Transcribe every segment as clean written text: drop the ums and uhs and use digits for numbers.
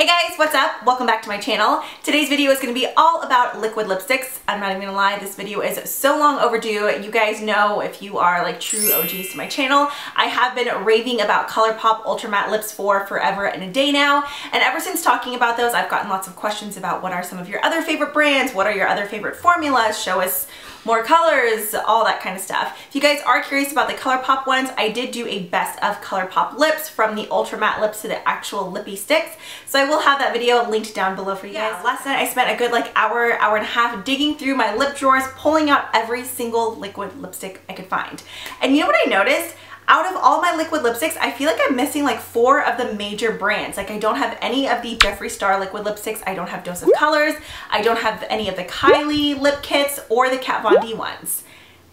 Hey guys, what's up? Welcome back to my channel. Today's video is going to be all about liquid lipsticks. I'm not even gonna lie, this video is so long overdue. You guys know, if you are like true OGs to my channel, I have been raving about Colourpop Ultra Matte Lips for forever and a day now. And ever since talking about those, I've gotten lots of questions about what are some of your other favorite brands, what are your other favorite formulas, show us more colors, all that kind of stuff. If you guys are curious about the Colourpop ones, I did do a best of Colourpop lips, from the Ultra Matte lips to the actual lippy sticks. So I will have that video linked down below for you guys. Last night I spent a good hour and a half digging through my lip drawers, pulling out every single liquid lipstick I could find. And you know what I noticed? Out of all my liquid lipsticks, I feel like I'm missing like 4 of the major brands. Like I don't have any of the Jeffree Star liquid lipsticks, I don't have Dose of Colors, I don't have any of the Kylie lip kits or the Kat Von D ones.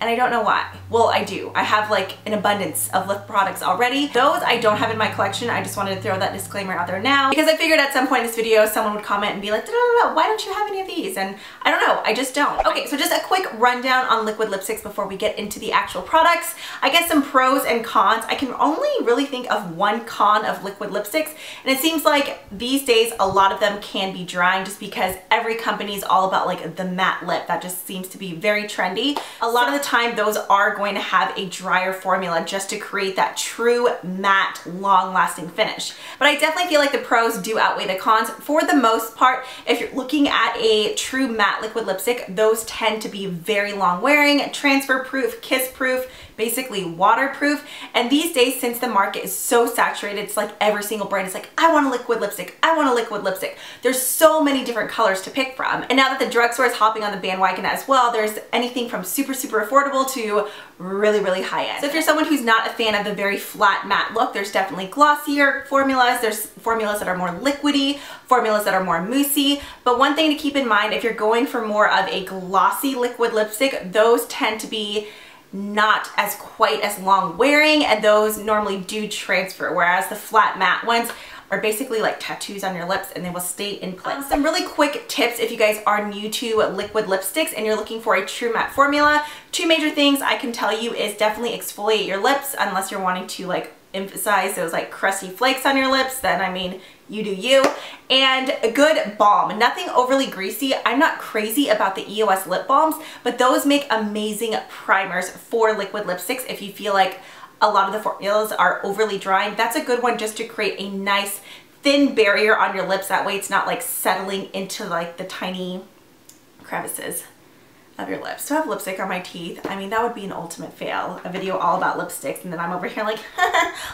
And I don't know why. Well, I do. I have like an abundance of lip products already. Those I don't have in my collection. I just wanted to throw that disclaimer out there now because I figured at some point in this video someone would comment and be like, no, why don't you have any of these? And I don't know, I just don't. Okay, so just a quick rundown on liquid lipsticks before we get into the actual products. I guess some pros and cons. I can only really think of one con of liquid lipsticks, and it seems like these days a lot of them can be drying just because every company is all about like the matte lip. That just seems to be very trendy. A lot of the time those are going to have a drier formula just to create that true matte long-lasting finish. But I definitely feel like the pros do outweigh the cons. For the most part, if you're looking at a true matte liquid lipstick, those tend to be very long wearing, transfer proof, kiss proof, basically waterproof. And these days, since the market is so saturated, it's like every single brand is like, I want a liquid lipstick, I want a liquid lipstick. There's so many different colors to pick from. And now that the drugstore is hopping on the bandwagon as well, there's anything from super affordable to really high end. So if you're someone who's not a fan of the very flat matte look, there's definitely glossier formulas. There's formulas that are more liquidy, formulas that are more moussey. But one thing to keep in mind, if you're going for more of a glossy liquid lipstick, those tend to be not as quite as long wearing, and those normally do transfer, whereas the flat matte ones are basically like tattoos on your lips and they will stay in place. Some really quick tips if you guys are new to liquid lipsticks and you're looking for a true matte formula. 2 major things I can tell you is definitely exfoliate your lips, unless you're wanting to like emphasize those like crusty flakes on your lips, then I mean, you do you. And a good balm, nothing overly greasy. I'm not crazy about the EOS lip balms, but those make amazing primers for liquid lipsticks. If you feel like a lot of the formulas are overly drying, that's a good one just to create a nice thin barrier on your lips. That way it's not like settling into like the tiny crevices of your lips. To have lipstick on my teeth, I mean, that would be an ultimate fail. A video all about lipsticks and then I'm over here like,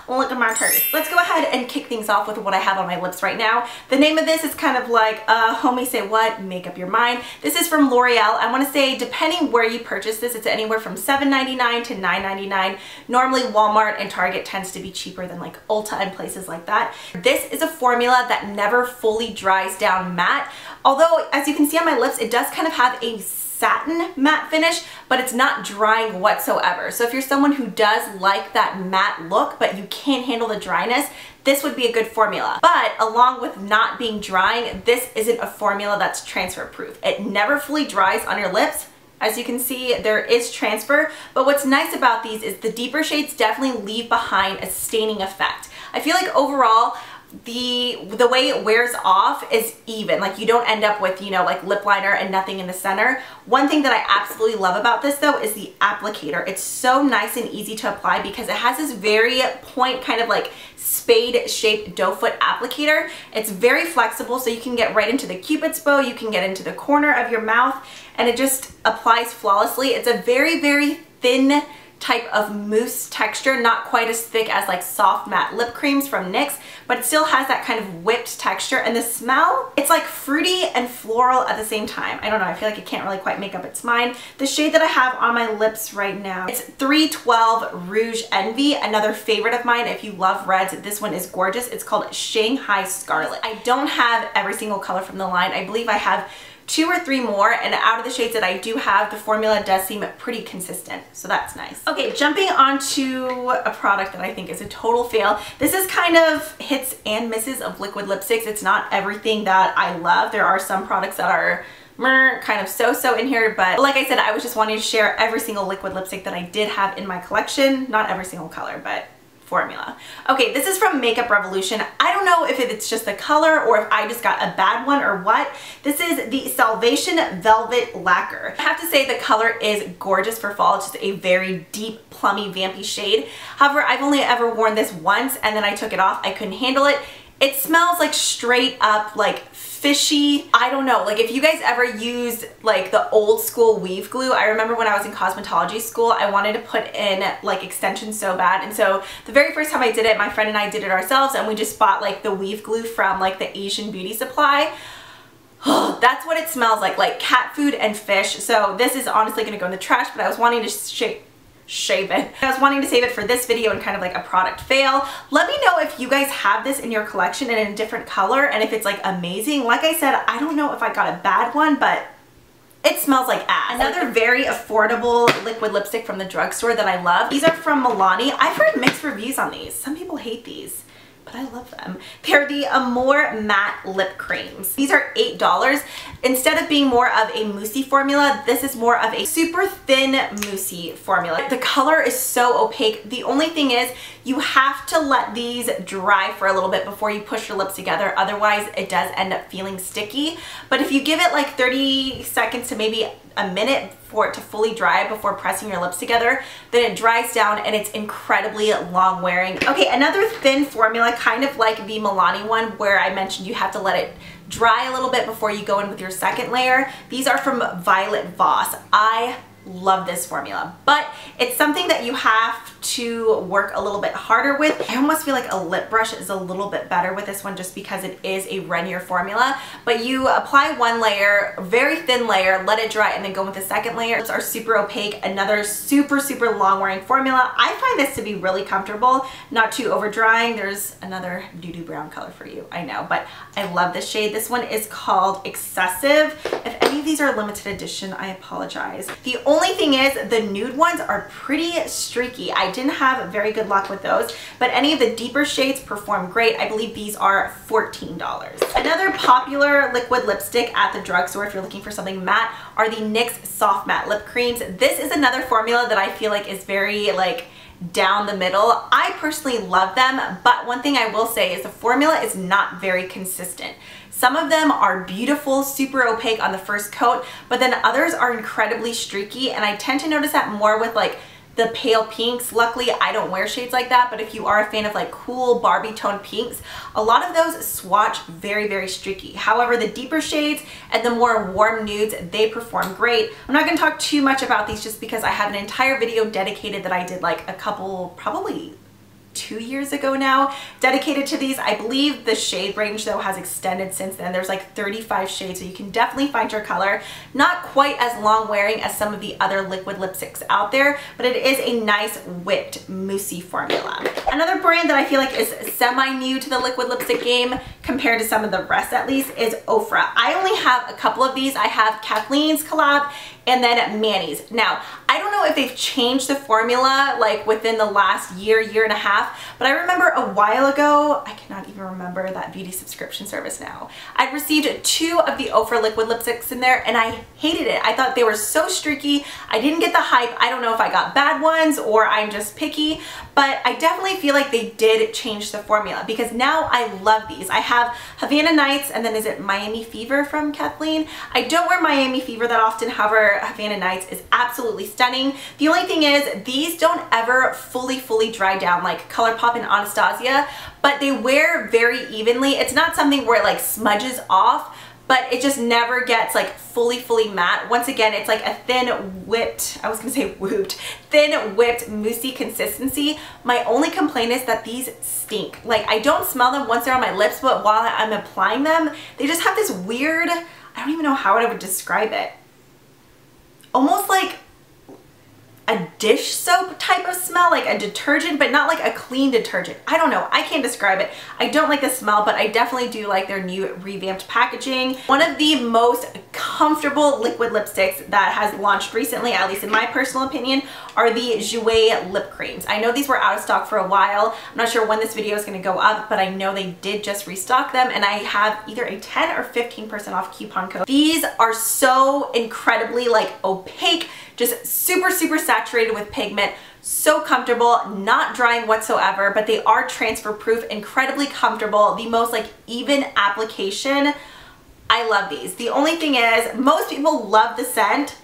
look at my Tardis. Let's go ahead and kick things off with what I have on my lips right now. The name of this is kind of like, homie say what? Make up your mind. This is from L'Oreal. I want to say, depending where you purchase this, it's anywhere from $7.99 to $9.99. Normally Walmart and Target tends to be cheaper than like Ulta and places like that. This is a formula that never fully dries down matte. Although, as you can see on my lips, it does kind of have a satin matte finish, but it's not drying whatsoever. So if you're someone who does like that matte look, but you can't handle the dryness, this would be a good formula. But along with not being drying, this isn't a formula that's transfer proof. It never fully dries on your lips. As you can see, there is transfer, but what's nice about these is the deeper shades definitely leave behind a staining effect. I feel like overall, the way it wears off is even. Like you don't end up with, you know, like lip liner and nothing in the center. One thing that I absolutely love about this though is the applicator. It's so nice and easy to apply because it has this very point, kind of like spade shaped doe foot applicator. It's very flexible, so you can get right into the cupid's bow, you can get into the corner of your mouth, and it just applies flawlessly. It's a very thin type of mousse texture, not quite as thick as like soft matte lip creams from NYX, but it still has that kind of whipped texture. And the smell, it's like fruity and floral at the same time. I don't know, I feel like it can't really quite make up its mind. The shade that I have on my lips right now, it's 312 Rouge Envy, another favorite of mine. If you love reds, this one is gorgeous. It's called Shanghai Scarlet. I don't have every single color from the line. I believe I have 2 or 3 more, and out of the shades that I do have, the formula does seem pretty consistent, so that's nice. Okay, jumping onto a product that I think is a total fail. This is kind of hits and misses of liquid lipsticks. It's not everything that I love. There are some products that are kind of so in here, but like I said, I was just wanting to share every single liquid lipstick that I did have in my collection. Not every single color, but formula. Okay, this is from Makeup Revolution. I don't know if it's just the color or if I just got a bad one or what. This is the Salvation Velvet Lacquer. I have to say the color is gorgeous for fall. It's just a very deep, plummy, vampy shade. However, I've only ever worn this once and then I took it off. I couldn't handle it. It smells like straight up like fishy. I don't know, like if you guys ever used like the old school weave glue, I remember when I was in cosmetology school, I wanted to put in like extensions so bad. And so the very first time I did it, my friend and I did it ourselves and we just bought like the weave glue from like the Asian beauty supply. That's what it smells like cat food and fish. So this is honestly gonna go in the trash, but I was wanting to shave it. I was wanting to save it for this video and kind of like a product fail. Let me know if you guys have this in your collection and in a different color and if it's like amazing. Like I said, I don't know if I got a bad one, but it smells like ass. Another very affordable liquid lipstick from the drugstore that I love. These are from Milani. I've heard mixed reviews on these. Some people hate these, but I love them. They're the Amore Matte Lip Creams. These are $8. Instead of being more of a moussey formula, this is more of a super thin moussey formula. The color is so opaque. The only thing is you have to let these dry for a little bit before you push your lips together. Otherwise, it does end up feeling sticky. But if you give it like 30 seconds to maybe a minute for it to fully dry before pressing your lips together, then it dries down and it's incredibly long wearing. Okay, another thin formula, kind of like the Milani one where I mentioned you have to let it dry a little bit before you go in with your second layer. These are from Violet Voss. I love this formula, but it's something that you have to work a little bit harder with. I almost feel like a lip brush is a little bit better with this one just because it is a runnier formula, but you apply one layer, very thin layer, let it dry, and then go with the second layer. Lips are super opaque, another super long wearing formula. I find this to be really comfortable, not too over drying. There's another doo-doo brown color for you, I know, but I love this shade. This one is called Excessive. If any of these are limited edition, I apologize. The only thing is the nude ones are pretty streaky. I didn't have very good luck with those, but any of the deeper shades perform great. I believe these are $14. Another popular liquid lipstick at the drugstore if you're looking for something matte are the NYX Soft Matte Lip Creams. This is another formula that I feel like is very like down the middle. I personally love them, but one thing I will say is the formula is not very consistent. Some of them are beautiful, super opaque on the first coat, but then others are incredibly streaky, and I tend to notice that more with like the pale pinks. Luckily, I don't wear shades like that, but if you are a fan of like cool Barbie tone pinks, a lot of those swatch very streaky. However, the deeper shades and the more warm nudes, they perform great. I'm not gonna talk too much about these just because I have an entire video dedicated that I did like a couple, probably 2 years ago now, dedicated to these. I believe the shade range though has extended since then. There's like 35 shades, so you can definitely find your color. Not quite as long wearing as some of the other liquid lipsticks out there, but it is a nice whipped moussey formula. Another brand that I feel like is semi-new to the liquid lipstick game compared to some of the rest at least is Oprah. I only have a couple of these. I have Kathleen's collab and then Manny's. Now, I don't know if they've changed the formula like within the last year and a half, but I remember a while ago, I cannot even remember that beauty subscription service now. I received 2 of the Oprah liquid lipsticks in there and I hated it. I thought they were so streaky. I didn't get the hype. I don't know if I got bad ones or I'm just picky, but I definitely feel like they did change the formula because now I love these. I have Havana Nights and then is it Miami Fever from Kathleen? I don't wear Miami Fever that often, however, Havana Nights is absolutely stunning. The only thing is these don't ever fully dry down like Colourpop and Anastasia, but they wear very evenly. It's not something where it like smudges off, but it just never gets like fully matte. Once again, it's like a thin whipped, I was gonna say whooped, thin whipped moussey consistency. My only complaint is that these stink. Like I don't smell them once they're on my lips, but while I'm applying them, they just have this weird, I don't even know how I would describe it. Almost like a dish soap type of smell, like a detergent, but not like a clean detergent. I don't know, I can't describe it. I don't like the smell, but I definitely do like their new revamped packaging. One of the most comfortable liquid lipsticks that has launched recently, at least in my personal opinion, are the Jouer lip creams. I know these were out of stock for a while. I'm not sure when this video is gonna go up, but I know they did just restock them, and I have either a 10 or 15% off coupon code. These are so incredibly like opaque, just super satisfying. saturated with pigment, so comfortable, not drying whatsoever, but they are transfer proof, incredibly comfortable, the most like even application. I love these. The only thing is, most people love the scent.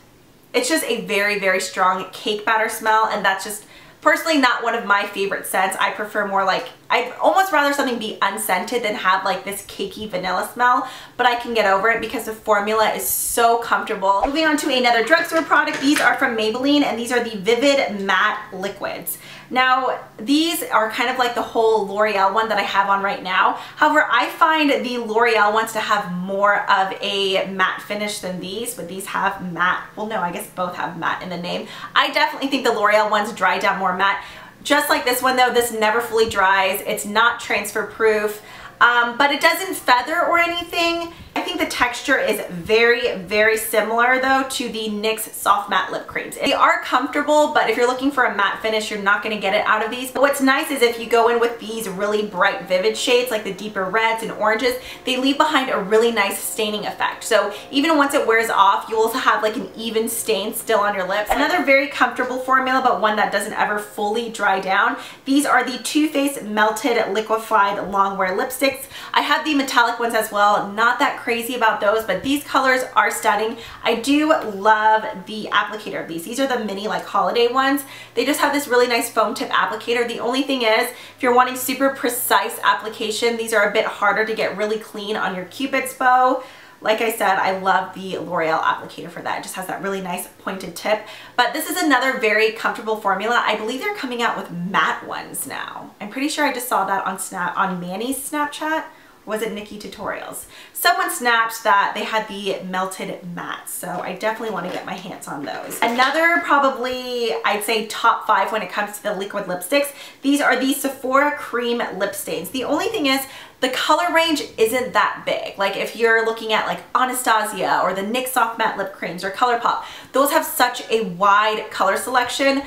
It's just a very, very strong cake batter smell, and that's just personally not one of my favorite scents. I prefer more like, I'd almost rather something be unscented than have like this cakey vanilla smell, but I can get over it because the formula is so comfortable. Moving on to another drugstore product. These are from Maybelline, and these are the Vivid Matte Liquids. Now, these are kind of like the whole L'Oreal one that I have on right now. However, I find the L'Oreal ones to have more of a matte finish than these, but these have matte. Well, no, I guess both have matte in the name. I definitely think the L'Oreal ones dry down more matte. Just like this one though, this never fully dries. It's not transfer proof, but it doesn't feather or anything. I think the texture is very, very similar though to the NYX Soft Matte Lip Creams. They are comfortable, but if you're looking for a matte finish, you're not going to get it out of these. But what's nice is if you go in with these really bright, vivid shades, like the deeper reds and oranges, they leave behind a really nice staining effect. So even once it wears off, you will have like an even stain still on your lips. Another very comfortable formula, but one that doesn't ever fully dry down. These are the Too Faced Melted Liquefied Longwear Lipsticks. I have the metallic ones as well. Not that crazy about those, but these colors are stunning. I do love the applicator of these. These are the mini like holiday ones. They just have this really nice foam tip applicator. The only thing is, if you're wanting super precise application, these are a bit harder to get really clean on your Cupid's bow. Like I said, I love the L'Oreal applicator for that. It just has that really nice pointed tip. But this is another very comfortable formula. I believe they're coming out with matte ones now. I'm pretty sure I just saw that on Manny's Snapchat. Was it Nikki Tutorials? Someone snapped that they had the melted matte, so I definitely want to get my hands on those. Another probably, I'd say top 5 when it comes to the liquid lipsticks, these are the Sephora Cream Lip Stains. The only thing is, the color range isn't that big. Like if you're looking at like Anastasia or the NYX Soft Matte Lip Creams or Colourpop, those have such a wide color selection.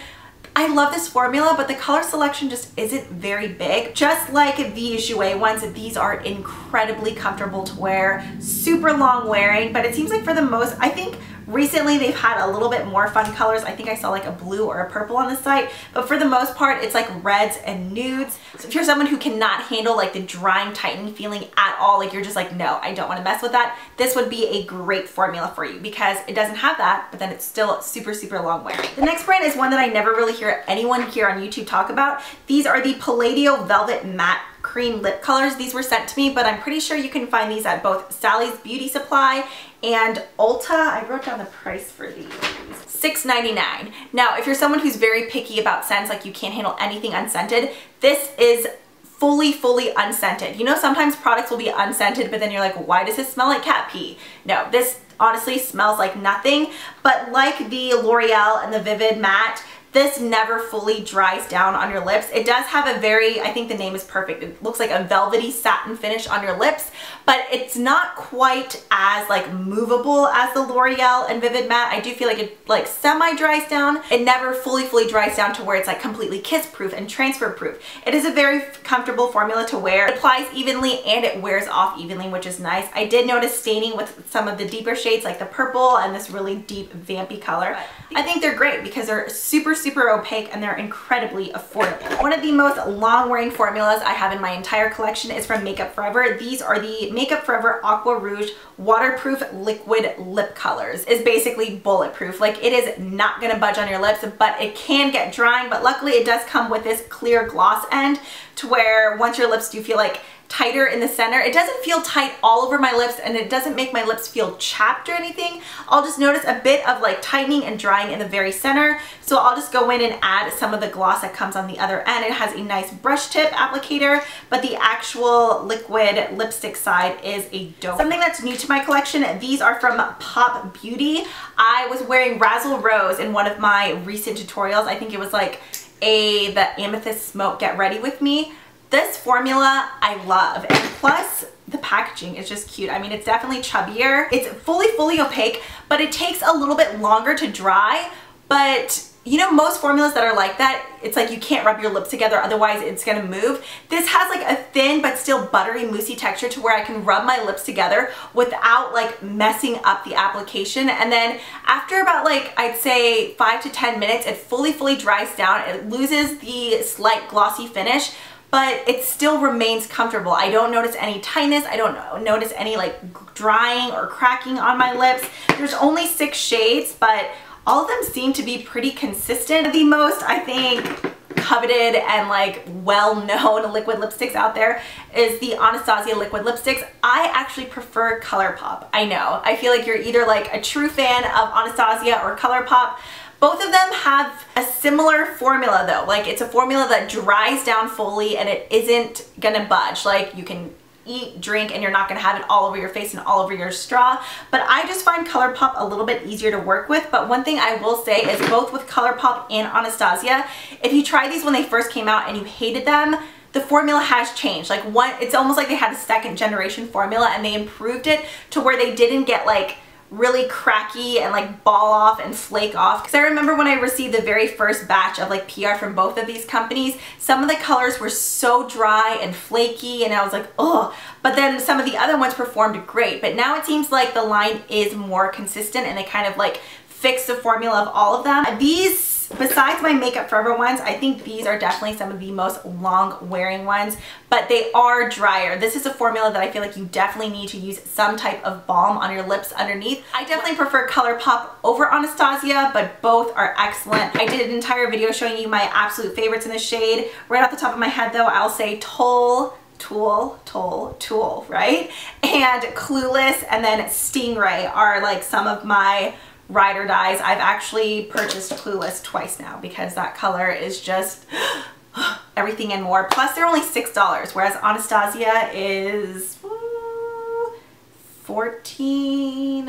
I love this formula, but the color selection just isn't very big. Just like the Jouer ones, these are incredibly comfortable to wear, super long wearing, but it seems like for the most, I think recently they've had a little bit more fun colors. I think I saw like a blue or a purple on the site, but for the most part, it's like reds and nudes. So if you're someone who cannot handle like the drying, tightening feeling at all, like you're just like, no, I don't want to mess with that, this would be a great formula for you because it doesn't have that, but then it's still super, super long wearing. The next brand is one that I never really hear anyone here on YouTube talk about. These are the Palladio Velvet Matte Cream Lip Colors. These were sent to me, but I'm pretty sure you can find these at both Sally's Beauty Supply and Ulta. I wrote down the price for these. $6.99. Now, if you're someone who's very picky about scents, like you can't handle anything unscented, this is fully unscented. You know, sometimes products will be unscented, but then you're like, why does this smell like cat pee? No, this honestly smells like nothing, but like the L'Oreal and the Vivid Matte, this never fully dries down on your lips. It does have a very, I think the name is perfect, it looks like a velvety satin finish on your lips, but it's not quite as like movable as the L'Oreal and Vivid Matte. I do feel like it like semi dries down. It never fully dries down to where it's like completely kiss proof and transfer proof. It is a very comfortable formula to wear. It applies evenly and it wears off evenly, which is nice. I did notice staining with some of the deeper shades like the purple and this really deep vampy color. I think they're great because they're super opaque and they're incredibly affordable. One of the most long wearing formulas I have in my entire collection is from Makeup Forever. These are the Makeup Forever Aqua Rouge Waterproof Liquid Lip Colors. It's basically bulletproof. Like it is not gonna budge on your lips, but it can get drying, but luckily it does come with this clear gloss end to where once your lips do feel like tighter in the center, it doesn't feel tight all over my lips and it doesn't make my lips feel chapped or anything. I'll just notice a bit of like tightening and drying in the very center. So I'll just go in and add some of the gloss that comes on the other end. It has a nice brush tip applicator, but the actual liquid lipstick side is a dope. Something that's new to my collection, these are from Pop Beauty. I was wearing Razzle Rose in one of my recent tutorials. I think it was like the Amethyst Smoke Get Ready With Me. This formula I love, and plus the packaging is just cute. I mean, it's definitely chubbier. It's fully opaque, but it takes a little bit longer to dry, but you know, most formulas that are like that, it's like you can't rub your lips together, otherwise it's gonna move. This has like a thin but still buttery, moussey texture to where I can rub my lips together without like messing up the application. And then after about like, I'd say 5 to 10 minutes, it fully dries down. It loses the slight glossy finish, but it still remains comfortable. I don't notice any tightness. I don't notice any like drying or cracking on my lips. There's only 6 shades, but all of them seem to be pretty consistent. The most, I think, coveted and like well-known liquid lipsticks out there is the Anastasia Liquid Lipsticks. I actually prefer Colourpop. I know. I feel like you're either like a true fan of Anastasia or Colourpop. Both of them have a similar formula though. Like it's a formula that dries down fully and it isn't gonna budge. Like you can eat, drink, and you're not gonna have it all over your face and all over your straw. But I just find Colourpop a little bit easier to work with. But one thing I will say is both with Colourpop and Anastasia, if you tried these when they first came out and you hated them, the formula has changed. Like it's almost like they had a second generation formula and they improved it to where they didn't get like really cracky and like ball off and flake off. Because I remember when I received the very first batch of like PR from both of these companies, some of the colors were so dry and flaky and I was like, oh, but then some of the other ones performed great. But now it seems like the line is more consistent and they kind of like fix the formula of all of them. These, besides my Makeup Forever ones, I think these are definitely some of the most long wearing ones, but they are drier. This is a formula that I feel like you definitely need to use some type of balm on your lips underneath. I definitely prefer Colourpop over Anastasia, but both are excellent. I did an entire video showing you my absolute favorites in the shade. Right off the top of my head though, I'll say Tool, right? And Clueless and then Stingray are like some of my ride or dies. I've actually purchased Clueless twice now because that color is just everything and more. Plus they're only $6, whereas Anastasia is $20,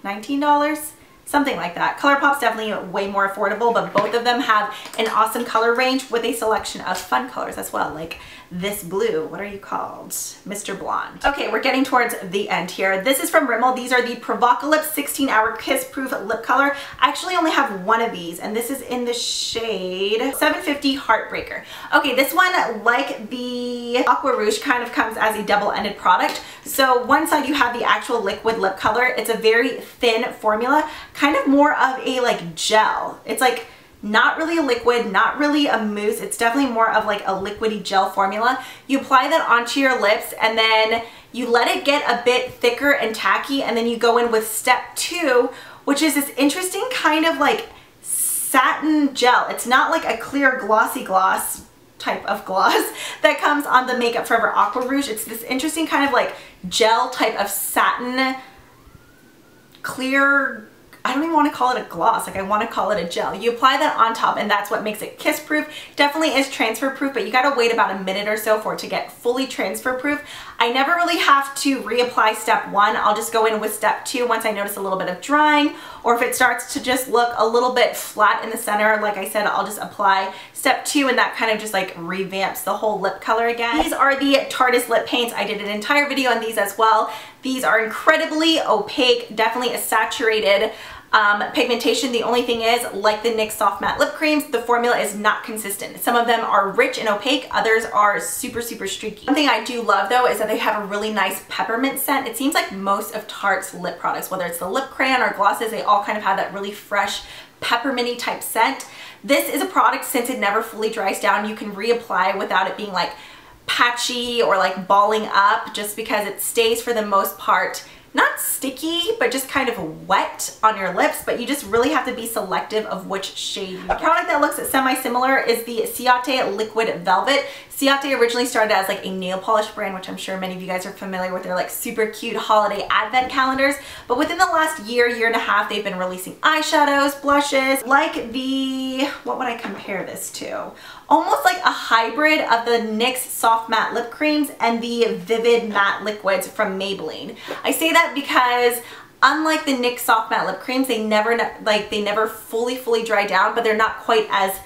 $19, something like that. Colourpop's definitely way more affordable, but both of them have an awesome color range with a selection of fun colors as well, like this blue. What are you called? Mr. Blonde. Okay, we're getting towards the end here. This is from Rimmel. These are the Provocalips 16-Hour Kiss-Proof Lip Color. I actually only have one of these, and this is in the shade 750 Heartbreaker. Okay, this one, like the Aqua Rouge, kind of comes as a double-ended product. So one side you have the actual liquid lip color. It's a very thin formula, kind of more of a like gel. It's like not really a liquid, not really a mousse. It's definitely more of like a liquidy gel formula. You apply that onto your lips and then you let it get a bit thicker and tacky, and then you go in with step 2, which is this interesting kind of like satin gel. It's not like a clear glossy gloss type of gloss that comes on the Makeup Forever Aqua Rouge. It's this interesting kind of like gel type of satin clear, I don't even want to call it a gloss, like I want to call it a gel. You apply that on top and that's what makes it kiss proof. Definitely is transfer proof, but you got to wait about a minute or so for it to get fully transfer proof. I never really have to reapply step 1. I'll just go in with step 2 once I notice a little bit of drying, or if it starts to just look a little bit flat in the center, like I said, I'll just apply step 2 and that kind of just like revamps the whole lip color again. These are the Tardis lip paints. I did an entire video on these as well. These are incredibly opaque, definitely a saturated pigmentation. The only thing is, like the NYX Soft Matte Lip Creams, the formula is not consistent. Some of them are rich and opaque, others are super streaky. One thing I do love though is that they have a really nice peppermint scent. It seems like most of Tarte's lip products, whether it's the lip crayon or glosses, they all kind of have that really fresh pepperminty type scent. This is a product, since it never fully dries down, you can reapply without it being like patchy or like balling up, just because it stays for the most part not sticky, but just kind of wet on your lips, but you just really have to be selective of which shade you get. A product that looks semi-similar is the Ciate Liquid Velvet. Ciate originally started as like a nail polish brand, which I'm sure many of you guys are familiar with. They're like super cute holiday advent calendars, but within the last year and a half, they've been releasing eyeshadows, blushes, like the, what would I compare this to? Almost like a hybrid of the NYX Soft Matte Lip Creams and the Vivid Matte Liquids from Maybelline. I say that because unlike the NYX Soft Matte Lip Creams, they never fully dry down, but they're not quite as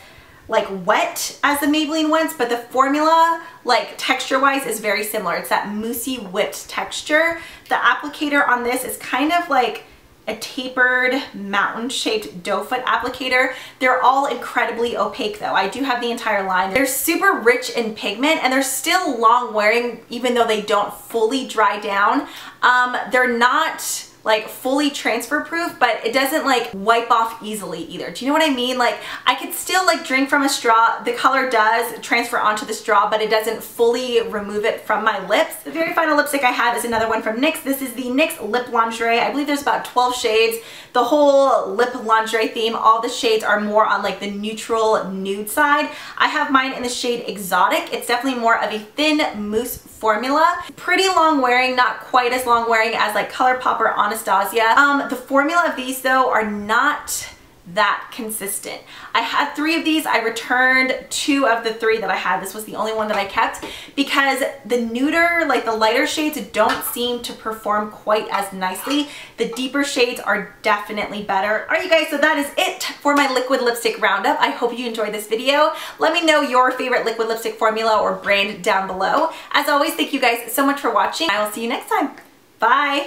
like wet as the Maybelline ones, but the formula, like texture-wise, is very similar. It's that moussey whipped texture. The applicator on this is kind of like a tapered mountain shaped doe foot applicator. They're all incredibly opaque though. I do have the entire line. They're super rich in pigment and they're still long wearing even though they don't fully dry down. They're not like fully transfer proof, but it doesn't like wipe off easily either. Do you know what I mean? Like I could still like drink from a straw. The color does transfer onto the straw, but it doesn't fully remove it from my lips. The very final lipstick I have is another one from NYX. This is the NYX Lip Lingerie. I believe there's about 12 shades. The whole lip lingerie theme, all the shades are more on like the neutral nude side. I have mine in the shade Exotic. It's definitely more of a thin mousse formula. Pretty long wearing, not quite as long wearing as like Colourpop or Anastasia. The formula of these though are not that consistent. I had 3 of these. I returned 2 of the 3 that I had. This was the only one that I kept because the nuder, like the lighter shades, don't seem to perform quite as nicely. The deeper shades are definitely better. All right, you guys, so that is it for my liquid lipstick roundup. I hope you enjoyed this video. Let me know your favorite liquid lipstick formula or brand down below. As always, thank you guys so much for watching. I will see you next time. Bye.